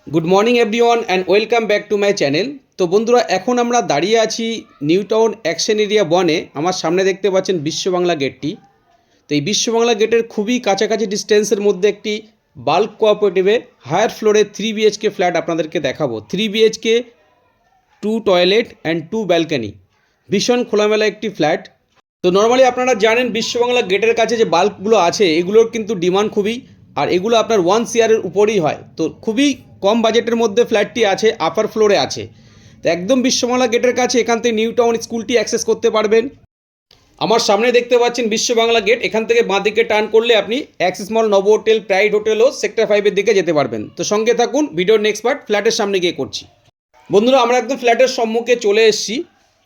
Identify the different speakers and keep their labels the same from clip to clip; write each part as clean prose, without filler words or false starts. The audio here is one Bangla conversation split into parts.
Speaker 1: Good morning everyone and welcome back to my channel. তো বন্ধুরা, এখন আমরা দাঁড়িয়ে আছি নিউ টাউন অ্যাকশন এরিয়া 1-এ। আমার সামনে দেখতে পাচ্ছেন বিশ্ববাংলা গেটটি। তো এই বিশ্ববাংলা গেটের খুবই কাছাকাছি ডিস্টেন্সের মধ্যে একটি বাল্ক কোঅপারেটিভের হায়ার ফ্লোরে 3 বিএইচকে ফ্ল্যাট আপনাদেরকে দেখাবো। 3 বিএইচকে, 2 টয়লেট অ্যান্ড 2 ব্যালকনি, ভীষণ খোলামেলা একটি ফ্ল্যাট। তো নর্মালি আপনারা জানেন বিশ্ববাংলা গেটের কাছে যে বাল্কগুলো আছে এগুলোর কিন্তু ডিমান্ড খুবই, আর এগুলো আপনার 1 CR-এর উপরেই হয়। তো খুবই কম বাজেটের মধ্যে ফ্ল্যাটটি আছে, আপার ফ্লোরে আছে। তো একদম বিশ্ববাংলা গেটের কাছে এখান থেকে নিউ টাউন স্কুলটি অ্যাক্সেস করতে পারবেন। আমার সামনে দেখতে পাচ্ছেন বিশ্ববাংলা গেট। এখান থেকে বাঁদিকে টার্ন করলে আপনি অ্যাক্সিস মল, নব হোটেল, প্রাইড হোটেল ও সেক্টর 5-এর দিকে যেতে পারবেন। তো সঙ্গে থাকুন, ভিডিওর নেক্সট পার্ট ফ্ল্যাটের সামনে গিয়ে করছি। বন্ধুরা, আমরা একদম ফ্ল্যাটের সম্মুখে চলে এসেছি।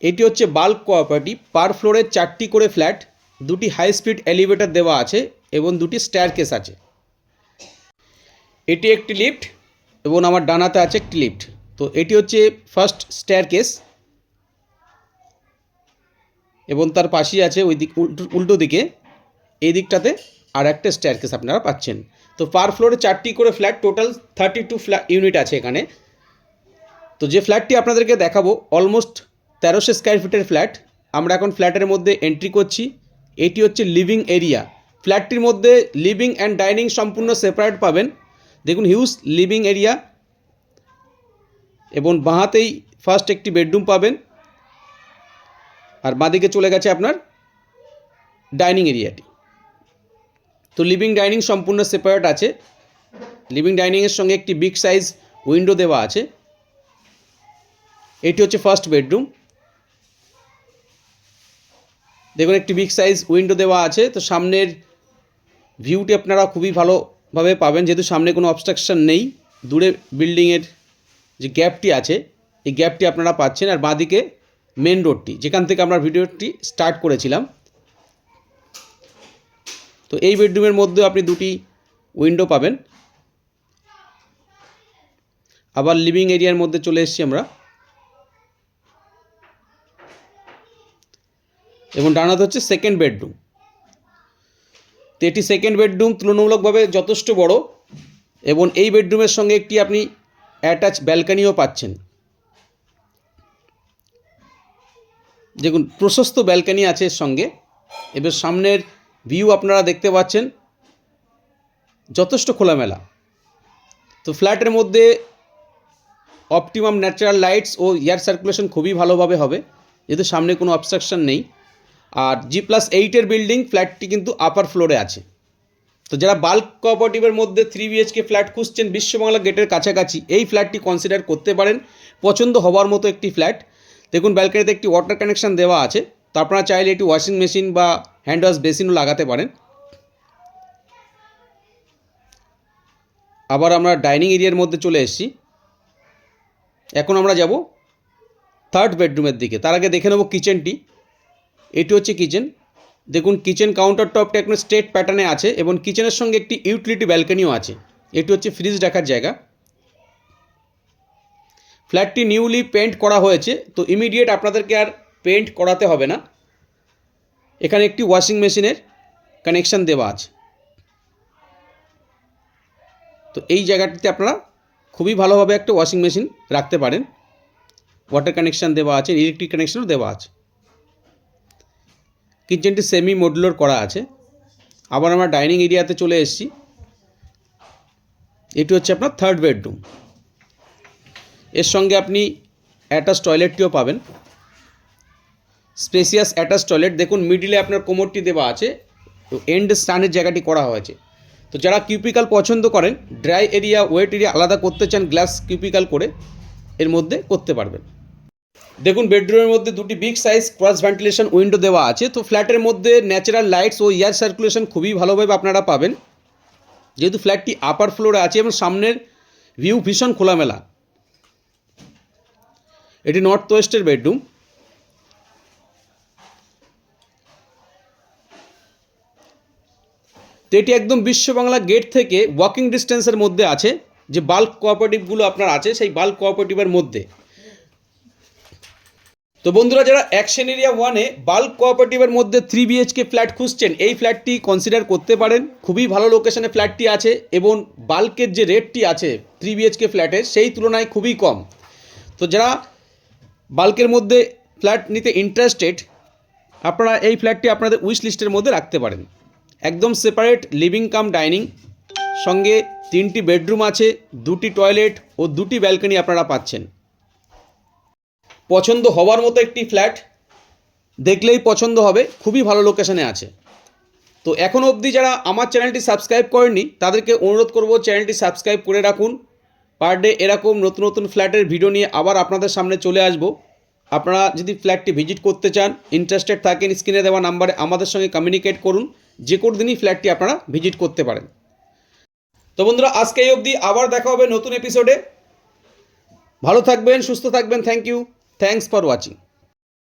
Speaker 1: এটি হচ্ছে বাল্ক কোঅপারেটিভ। পার ফ্লোরে 4টি করে ফ্ল্যাট, 2টি হাই স্পিড এলিভেটর দেওয়া আছে এবং 2টি স্টেয়ারকেস আছে। এটি একটি লিফট এবং আমার ডানাতে আছে একটি লিফট। তো এটি হচ্ছে ফার্স্ট স্টেয়ারকেস এবং তার পাশেই আছে ওই দিক উল্টো দিকে এই দিকটাতে আর একটা স্টেয়ারকেস আপনারা পাচ্ছেন। তো পার ফ্লোরে 4টি করে ফ্ল্যাট, টোটাল 32 ইউনিট আছে এখানে। তো যে ফ্ল্যাটটি আপনাদেরকে দেখাবো অলমোস্ট 1300 স্কোয়ার ফিটের ফ্ল্যাট। আমরা এখন ফ্ল্যাটের মধ্যে এন্ট্রি করছি। এটি হচ্ছে লিভিং এরিয়া। ফ্ল্যাটটির মধ্যে লিভিং অ্যান্ড ডাইনিং সম্পূর্ণ সেপারেট পাবেন। দেখুন, হিউজ লিভিং এরিয়া এবং বাঁহাতেই ফার্স্ট একটি বেডরুম পাবেন, আর বাঁদিকে চলে গেছে আপনার ডাইনিং এরিয়াটি। তো লিভিং ডাইনিং সম্পূর্ণ সেপারেট আছে। লিভিং ডাইনিংয়ের সঙ্গে একটি বিগ সাইজ উইন্ডো দেওয়া আছে। এটি হচ্ছে ফার্স্ট বেডরুম। দেখুন, একটি বিগ সাইজ উইন্ডো দেওয়া আছে। তো সামনের ভিউটি আপনারা খুবই ভালোভাবে পাবেন, যেহেতু সামনে কোনো অবস্ট্রাকশন নেই। দূরে বিল্ডিংয়ের যে গ্যাপটি আছে এই গ্যাপটি আপনারা পাচ্ছেন, আর বাঁদিকে মেন রোডটি, যেখান থেকে আমরা ভিডিওটি স্টার্ট করেছিলাম। তো এই বেডরুমের মধ্যেও আপনি 2টি উইন্ডো পাবেন। আবার লিভিং এরিয়ার মধ্যে চলে এসেছি আমরা, এবং ডানাতে হচ্ছে সেকেন্ড বেডরুম। তো এটি সেকেন্ড বেডরুম তুলনামূলকভাবে যথেষ্ট বড়, এবং এই বেডরুমের সঙ্গে একটি আপনি অ্যাটাচ ব্যালকনিও পাচ্ছেন। দেখুন, প্রশস্ত ব্যালকনি আছে এর সঙ্গে। এবার সামনের ভিউ আপনারা দেখতে পাচ্ছেন, যথেষ্ট খোলামেলা। তো ফ্ল্যাটের মধ্যে অপটিমাম ন্যাচারাল লাইটস ও এয়ার সার্কুলেশন খুবই ভালোভাবে হবে, যেহেতু সামনে কোনো অবস্ট্রাকশন নেই। আর G+8-এর বিল্ডিং, ফ্ল্যাটটি কিন্তু আপার ফ্লোরে আছে। তো যারা বাল্ক কোঅপারেটিভের মধ্যে 3 বিএইচকে ফ্ল্যাট খুঁজছেন বিশ্ববাংলা গেটের কাছাকাছি, এই ফ্ল্যাটটি কনসিডার করতে পারেন। পছন্দ হওয়ার মতো একটি ফ্ল্যাট। দেখুন, ব্যালকনিতে একটি ওয়াটার কানেকশান দেওয়া আছে। তো আপনারা চাইলে এটি ওয়াশিং মেশিন বা হ্যান্ড ওয়াশ বেসিনও লাগাতে পারেন। আবার আমরা ডাইনিং এরিয়ার মধ্যে চলে এসেছি। এখন আমরা যাব থার্ড বেডরুমের দিকে। তার আগে দেখে নেব কিচেনটি। এটি হচ্ছে কিচেন। দেখুন, কিচেন কাউন্টার টপটা একটু স্ট্রেট প্যাটার্নে আছে এবং কিচেনের সঙ্গে একটি ইউটিলিটি ব্যালকনিও আছে। এটি হচ্ছে ফ্রিজ রাখার জায়গা। ফ্ল্যাটটি নিউলি পেন্ট করা হয়েছে, তো ইমিডিয়েট আপনাদেরকে আর পেন্ট করাতে হবে না। এখানে একটি ওয়াশিং মেশিনের কানেকশান দেওয়া আছে। তো এই জায়গাটিতে আপনারা খুবই ভালোভাবে একটা ওয়াশিং মেশিন রাখতে পারেন। ওয়াটার কানেকশান দেওয়া আছে, ইলেকট্রিক কানেকশানও দেওয়া আছে। কিচেনটি সেমি মডুলার করা আছে। আবার আমরা ডাইনিং এরিয়াতে চলে এসেছি। এটি হচ্ছে আপনার থার্ড বেডরুম। এর সঙ্গে আপনি অ্যাটাচ টয়লেটটিও পাবেন, স্পেসিয়াস অ্যাটাচ টয়লেট। দেখুন, মিডিলে আপনার কোমরটি দেওয়া আছে, তো এন্ড স্টানের জায়গাটি করা হয়েছে। তো যারা কিউপিক্যাল পছন্দ করেন, ড্রাই এরিয়া ওয়েট এরিয়া আলাদা করতে চান, গ্লাস কিউপিক্যাল করে এর মধ্যে করতে পারবেন। দেখুন, বেডরুমের মধ্যে 2টি big size cross ventilation window দেওয়া আছে। তো ফ্ল্যাটের মধ্যে ন্যাচারাল লাইটস ও এয়ার সার্কুলেশন খুবই ভালোভাবে আপনারা পাবেন, যেহেতু ফ্ল্যাটটি আপার ফ্লোরে আছে এবং সামনের ভিউ ভীষণ খোলামেলা। এটি নর্থ ওয়েস্টের বেডরুম। তো এটি একদম বিশ্ববাংলা গেট থেকে ওয়াকিং ডিস্টেন্সের মধ্যে আছে। যে বাল্ক কোঅপারেটিভগুলো আপনার আছে সেই বাল্ক কোঅপারেটিভের মধ্যে। তো বন্ধুরা, যারা অ্যাকশন এরিয়া ওয়ানে বাল্ক কোঅপারেটিভের মধ্যে 3 বিএইচকে ফ্ল্যাট খুঁজছেন, এই ফ্ল্যাটটি কনসিডার করতে পারেন। খুবই ভালো লোকেশনে ফ্ল্যাটটি আছে এবং বাল্কের যে রেটটি আছে 3 বিএইচকে ফ্ল্যাটের সেই তুলনায় খুবই কম। তো যারা বাল্কের মধ্যে ফ্ল্যাট নিতে ইন্টারেস্টেড, আপনারা এই ফ্ল্যাটটি আপনাদের উইশ লিস্টের মধ্যে রাখতে পারেন। একদম সেপারেট লিভিং কাম ডাইনিং, সঙ্গে 3টি বেডরুম আছে, 2টি টয়লেট ও 2টি ব্যালকনি আপনারা পাচ্ছেন। পছন্দ হওয়ার মতো একটি ফ্ল্যাট, দেখলেই পছন্দ হবে, খুবই ভালো লোকেশনে আছে। তো এখনও অবধি যারা আমার চ্যানেলটি সাবস্ক্রাইব করেননি তাদেরকে অনুরোধ করব চ্যানেলটি সাবস্ক্রাইব করে রাখুন। পার ডে এরকম নতুন নতুন ফ্ল্যাটের ভিডিও নিয়ে আবার আপনাদের সামনে চলে আসব। আপনারা যদি ফ্ল্যাটটি ভিজিট করতে চান, ইন্টারেস্টেড থাকেন, স্ক্রিনে দেওয়া নাম্বারে আমাদের সঙ্গে কমিউনিকেট করুন। যে কোনো দিনই ফ্ল্যাটটি আপনারা ভিজিট করতে পারেন। তো বন্ধুরা, আজকে এই অবধি, আবার দেখা হবে নতুন এপিসোডে। ভালো থাকবেন, সুস্থ থাকবেন। Thank you, thanks for watching.